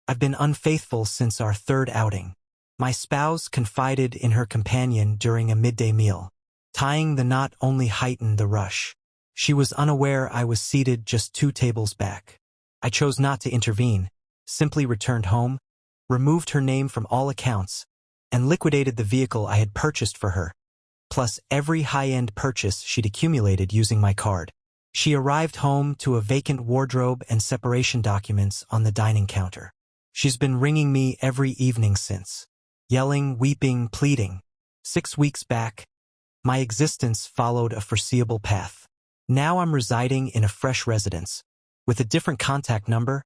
I've been unfaithful since our third outing. My spouse confided in her companion during a midday meal. Tying the knot only heightened the rush. She was unaware I was seated just 2 tables back. I chose not to intervene, simply returned home, removed her name from all accounts, and liquidated the vehicle I had purchased for her, plus every high-end purchase she'd accumulated using my card. She arrived home to a vacant wardrobe and separation documents on the dining counter. She's been ringing me every evening since. Yelling, weeping, pleading. 6 weeks back, my existence followed a foreseeable path. Now I'm residing in a fresh residence, with a different contact number,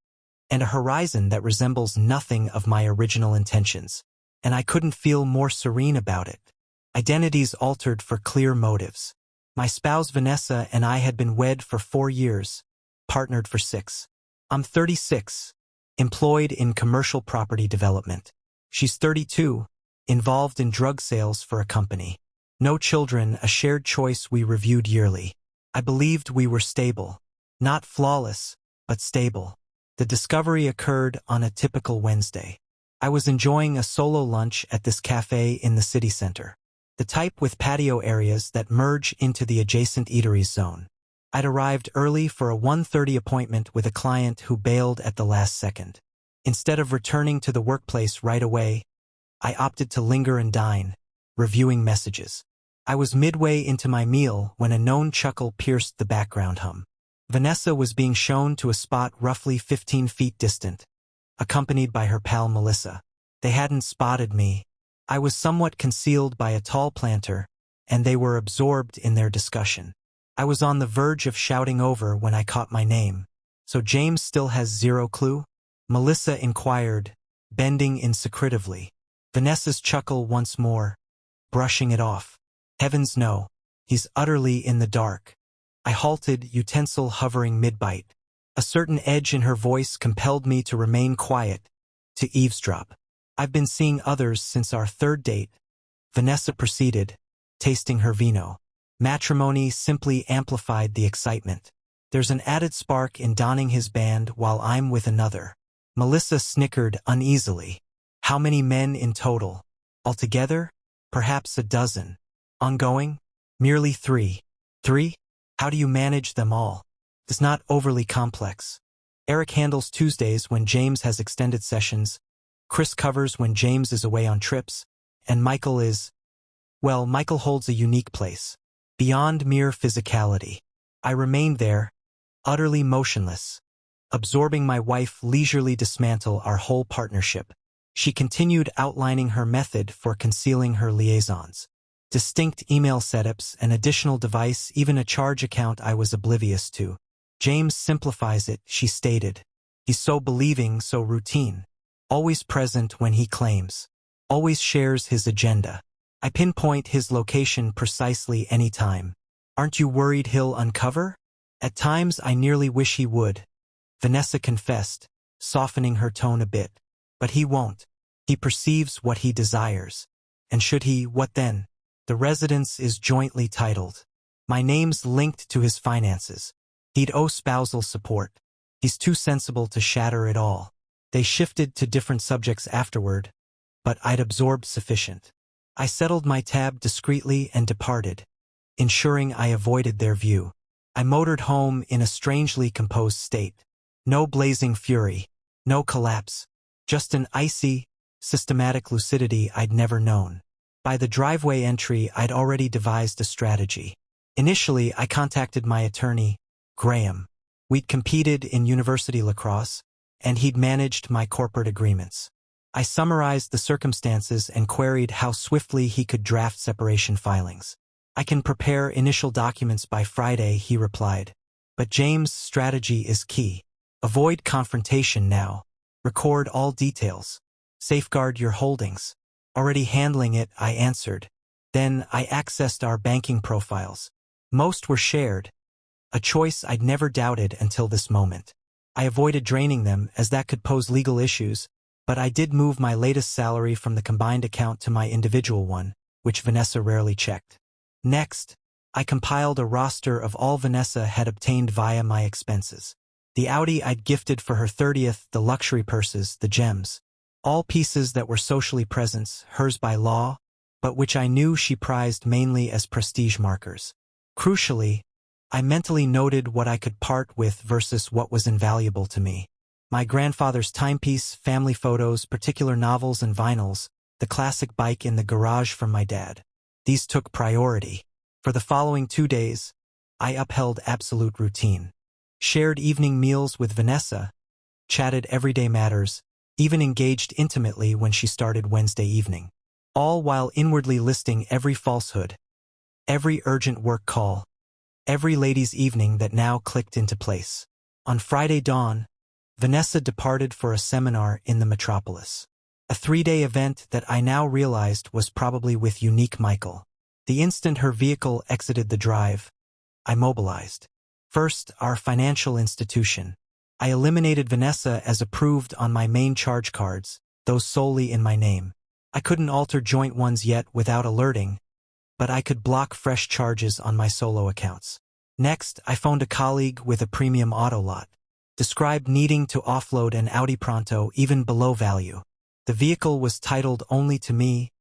and a horizon that resembles nothing of my original intentions. And I couldn't feel more serene about it. Identities altered for clear motives. My spouse Vanessa and I had been wed for 4 years, partnered for 6. I'm 36, employed in commercial property development. She's 32, involved in drug sales for a company. No children, a shared choice we reviewed yearly. I believed we were stable. Not flawless, but stable. The discovery occurred on a typical Wednesday. I was enjoying a solo lunch at this cafe in the city center. The type with patio areas that merge into the adjacent eateries zone. I'd arrived early for a 1:30 appointment with a client who bailed at the last second. Instead of returning to the workplace right away, I opted to linger and dine, reviewing messages. I was midway into my meal when a known chuckle pierced the background hum. Vanessa was being shown to a spot roughly 15 feet distant, accompanied by her pal Melissa. They hadn't spotted me. I was somewhat concealed by a tall planter, and they were absorbed in their discussion. I was on the verge of shouting over when I caught my name. "So James still has 0 clue?" Melissa inquired, bending insecretively. Vanessa's chuckle once more, brushing it off. "Heavens no. He's utterly in the dark." I halted, utensil hovering mid-bite. A certain edge in her voice compelled me to remain quiet, to eavesdrop. "I've been seeing others since our 3rd date," Vanessa proceeded, tasting her vino. Matrimony simply amplified the excitement. There's an added spark in donning his band while I'm with another. Melissa snickered uneasily. "How many men in total? Altogether? Perhaps a dozen. Ongoing? Merely 3. 3? How do you manage them all?" "It's not overly complex. Eric handles Tuesdays when James has extended sessions, Chris covers when James is away on trips, and Michael is... Well, Michael holds a unique place. Beyond mere physicality. I remained there, utterly motionless, absorbing my wife leisurely dismantle our whole partnership. She continued outlining her method for concealing her liaisons. Distinct email setups, an additional device, even a charge account I was oblivious to. "James simplifies it," she stated. "He's so believing, so routine. Always present when he claims. Always shares his agenda. I pinpoint his location precisely any time. Aren't you worried he'll uncover?" "At times I nearly wish he would," Vanessa confessed, softening her tone a bit. "But he won't. He perceives what he desires. And should he, what then? The residence is jointly titled. My name's linked to his finances. He'd owe spousal support. He's too sensible to shatter it all." They shifted to different subjects afterward, but I'd absorbed sufficient. I settled my tab discreetly and departed, ensuring I avoided their view. I motored home in a strangely composed state. No blazing fury, no collapse, just an icy, systematic lucidity I'd never known. By the driveway entry, I'd already devised a strategy. Initially, I contacted my attorney, Graham. We'd competed in university lacrosse, and he'd managed my corporate agreements. I summarized the circumstances and queried how swiftly he could draft separation filings. "I can prepare initial documents by Friday," he replied. "But James' strategy is key. Avoid confrontation now. Record all details. Safeguard your holdings." "Already handling it," I answered. Then I accessed our banking profiles. Most were shared, a choice I'd never doubted until this moment. I avoided draining them as that could pose legal issues, but I did move my latest salary from the combined account to my individual one, which Vanessa rarely checked. Next, I compiled a roster of all Vanessa had obtained via my expenses. The Audi I'd gifted for her 30th, the luxury purses, the gems. All pieces that were socially presents, hers by law, but which I knew she prized mainly as prestige markers. Crucially, I mentally noted what I could part with versus what was invaluable to me. My grandfather's timepiece, family photos, particular novels and vinyls, the classic bike in the garage from my dad. These took priority. For the following 2 days, I upheld absolute routine. Shared evening meals with Vanessa, chatted everyday matters, even engaged intimately when she started Wednesday evening. All while inwardly listing every falsehood, every urgent work call, every ladies' evening that now clicked into place. On Friday dawn, Vanessa departed for a seminar in the metropolis. A 3-day event that I now realized was probably with unique Michael. The instant her vehicle exited the drive, I mobilized. First, our financial institution. I eliminated Vanessa as approved on my main charge cards, those solely in my name. I couldn't alter joint ones yet without alerting, but I could block fresh charges on my solo accounts. Next, I phoned a colleague with a premium auto lot. Described needing to offload an Audi Pronto even below value. The vehicle was titled only to me,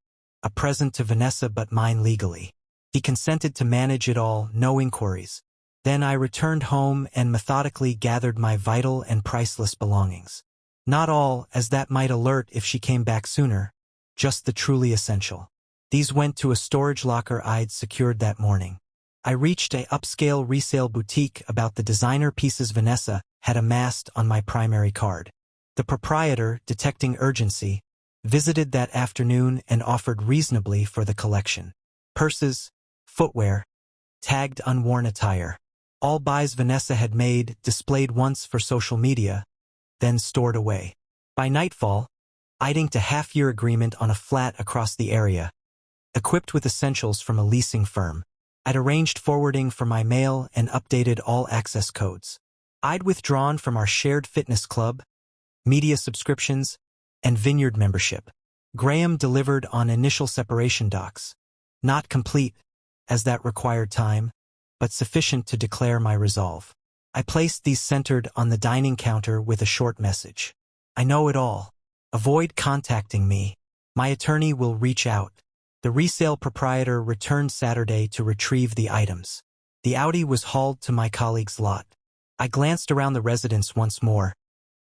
a present to Vanessa but mine legally. He consented to manage it all, no inquiries. Then I returned home and methodically gathered my vital and priceless belongings. Not all, as that might alert if she came back sooner, just the truly essential. These went to a storage locker I'd secured that morning. I reached a upscale resale boutique about the designer pieces Vanessa had amassed on my primary card. The proprietor, detecting urgency, visited that afternoon and offered reasonably for the collection. Purses, footwear, tagged unworn attire. All buys Vanessa had made, displayed once for social media, then stored away. By nightfall, I'd inked a half-year agreement on a flat across the area, equipped with essentials from a leasing firm. I'd arranged forwarding for my mail and updated all access codes. I'd withdrawn from our shared fitness club, media subscriptions, and vineyard membership. Graham delivered on initial separation docs. Not complete, as that required time, but sufficient to declare my resolve. I placed these centered on the dining counter with a short message. I know it all. Avoid contacting me. My attorney will reach out. The resale proprietor returned Saturday to retrieve the items. The Audi was hauled to my colleague's lot. I glanced around the residence once more,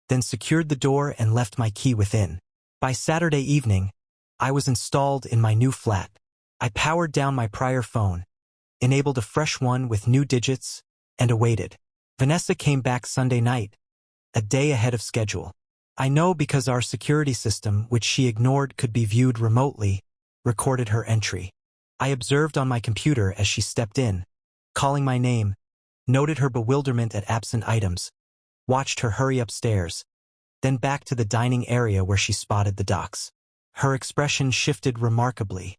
then secured the door and left my key within. By Saturday evening, I was installed in my new flat. I powered down my prior phone, enabled a fresh one with new digits, and awaited. Vanessa came back Sunday night, a day ahead of schedule. I know because our security system, which she ignored could be viewed remotely, recorded her entry. I observed on my computer as she stepped in, calling my name, noted her bewilderment at absent items, watched her hurry upstairs, then back to the dining area where she spotted the docs. Her expression shifted remarkably.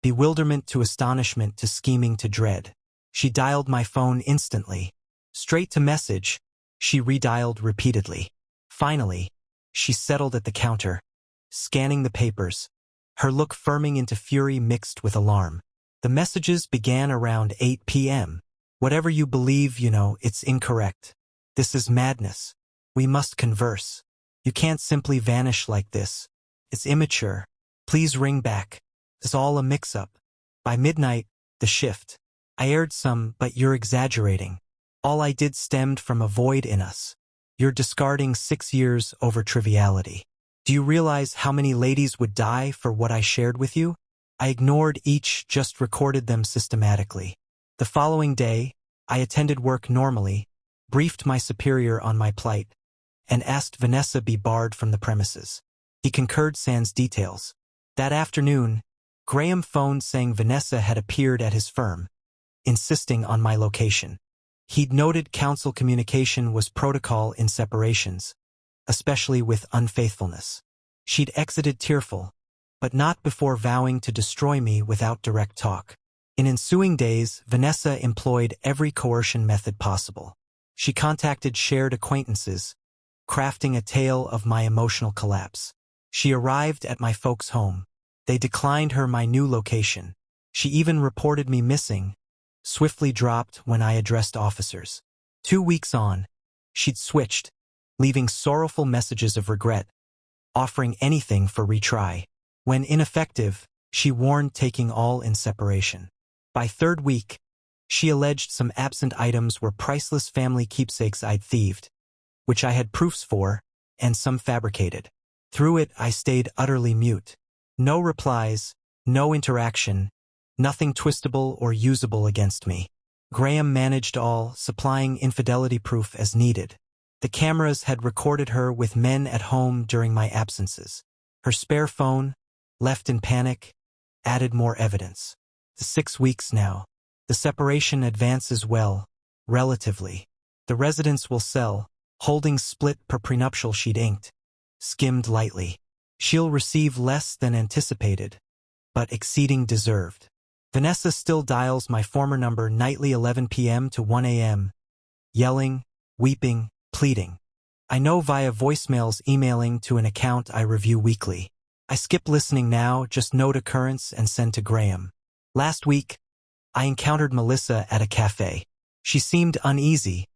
Bewilderment to astonishment to scheming to dread. She dialed my phone instantly. Straight to message, she redialed repeatedly. Finally, she settled at the counter, scanning the papers, her look firming into fury mixed with alarm. The messages began around 8 p.m. Whatever you believe, it's incorrect. This is madness. We must converse. You can't simply vanish like this. It's immature. Please ring back. It's all a mix-up. By midnight, the shift. I aired some, but you're exaggerating. All I did stemmed from a void in us. You're discarding 6 years over triviality. Do you realize how many ladies would die for what I shared with you? I ignored each, just recorded them systematically. The following day, I attended work normally, briefed my superior on my plight, and asked Vanessa be barred from the premises. He concurred sans details. That afternoon, Graham phoned saying Vanessa had appeared at his firm, insisting on my location. He'd noted counsel communication was protocol in separations, especially with unfaithfulness. She'd exited tearful, but not before vowing to destroy me without direct talk. In ensuing days, Vanessa employed every coercion method possible. She contacted shared acquaintances, crafting a tale of my emotional collapse. She arrived at my folks' home. They declined her my new location. She even reported me missing, swiftly dropped when I addressed officers. 2 weeks on, she'd switched, leaving sorrowful messages of regret, offering anything for retry. When ineffective, she warned taking all in separation. By third week, she alleged some absent items were priceless family keepsakes I'd thieved, which I had proofs for, and some fabricated. Through it, I stayed utterly mute. No replies, no interaction, nothing twistable or usable against me. Graham managed all, supplying infidelity proof as needed. The cameras had recorded her with men at home during my absences. Her spare phone, left in panic, added more evidence. 6 weeks now. The separation advances well, relatively. The residence will sell, holdings split per prenuptial she'd inked. Skimmed lightly. She'll receive less than anticipated, but exceeding deserved. Vanessa still dials my former number nightly 11 p.m. to 1 a.m., yelling, weeping, pleading. I know via voicemails emailing to an account I review weekly. I skip listening now, just note occurrence and send to Graham. Last week, I encountered Melissa at a cafe. She seemed uneasy,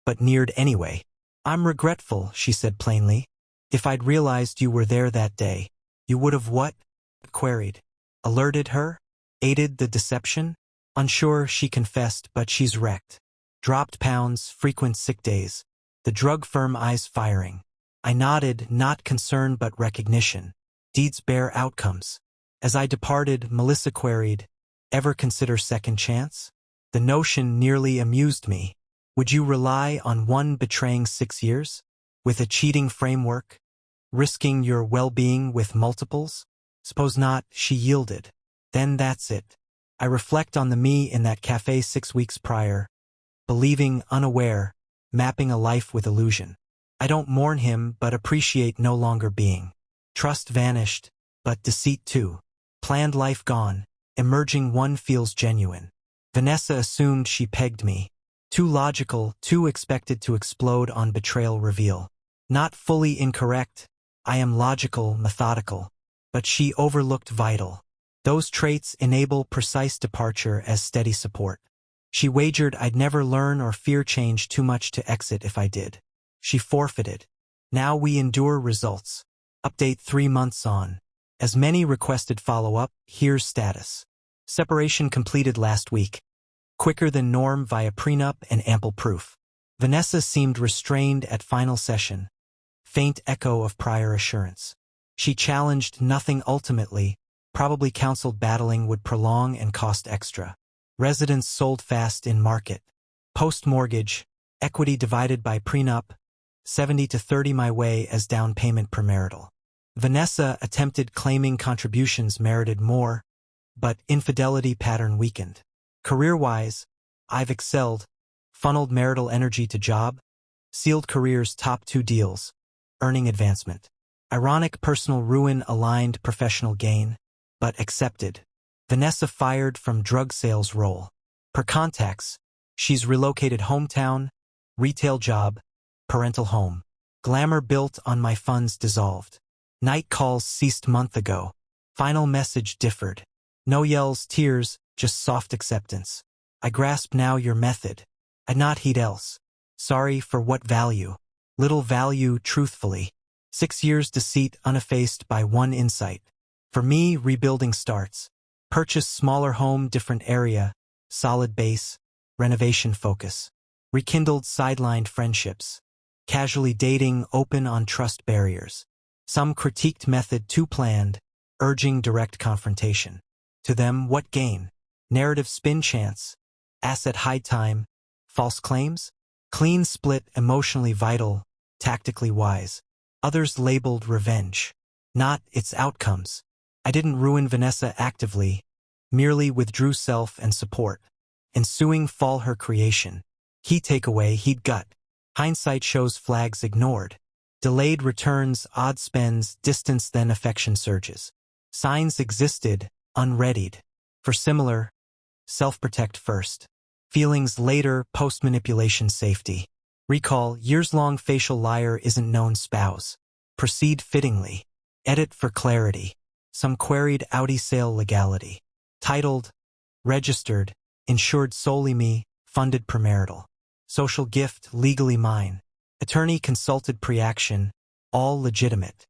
but neared anyway. I'm regretful, she said plainly. If I'd realized you were there that day, you would have what? Queried. Alerted her? Aided the deception? Unsure, she confessed, but she's wrecked. Dropped pounds, frequent sick days. The drug firm eyes firing. I nodded, not concern but recognition. Deeds bear outcomes. As I departed, Melissa queried, ever consider second chance? The notion nearly amused me. Would you rely on one betraying 6 years? With a cheating framework? Risking your well-being with multiples? Suppose not, she yielded. Then that's it. I reflect on the me in that cafe 6 weeks prior, believing, unaware, mapping a life with illusion. I don't mourn him but appreciate no longer being. Trust vanished, but deceit too. Planned life gone, emerging one feels genuine. Vanessa assumed she pegged me. Too logical, too expected to explode on betrayal reveal. Not fully incorrect, I am logical, methodical. But she overlooked vital. Those traits enable precise departure as steady support. She wagered I'd never learn or fear change too much to exit if I did. She forfeited. Now we endure results. Update 3 months on. As many requested follow-up, here's status. Separation completed last week. Quicker than norm via prenup and ample proof. Vanessa seemed restrained at final session. Faint echo of prior assurance. She challenged nothing ultimately, probably counseled battling would prolong and cost extra. Residence sold fast in market. Post-mortgage, equity divided by prenup, 70 to 30 my way as down payment premarital. Vanessa attempted claiming contributions merited more, but infidelity pattern weakened. Career-wise, I've excelled, funneled marital energy to job, sealed career's top 2 deals, earning advancement. Ironic personal ruin aligned professional gain, but accepted. Vanessa fired from drug sales role. Per contacts, she's relocated hometown, retail job, parental home. Glamour built on my funds dissolved. Night calls ceased month ago. Final message differed. No yells, tears, just soft acceptance. I grasp now your method. I'd not heed else. Sorry for what value? Little value truthfully. 6 years deceit uneffaced by one insight. For me, rebuilding starts. Purchase smaller home, different area, solid base, renovation focus. Rekindled sidelined friendships. Casually dating, open on trust barriers. Some critiqued method too planned, urging direct confrontation. To them, what gain? Narrative spin chance. Asset hide time. False claims? Clean split, emotionally vital, tactically wise. Others labeled revenge. Not its outcomes. I didn't ruin Vanessa actively, merely withdrew self and support. Ensuing fall her creation. Key takeaway, he'd gut. Hindsight shows flags ignored. Delayed returns, odd spends, distance then affection surges. Signs existed, unreadied. For similar, self-protect first. Feelings later, post-manipulation safety. Recall, years-long facial liar isn't known spouse. Proceed fittingly. Edit for clarity. Some queried Audi sale legality. Titled, registered, insured solely me, funded premarital. Social gift legally mine. Attorney consulted pre-action, all legitimate.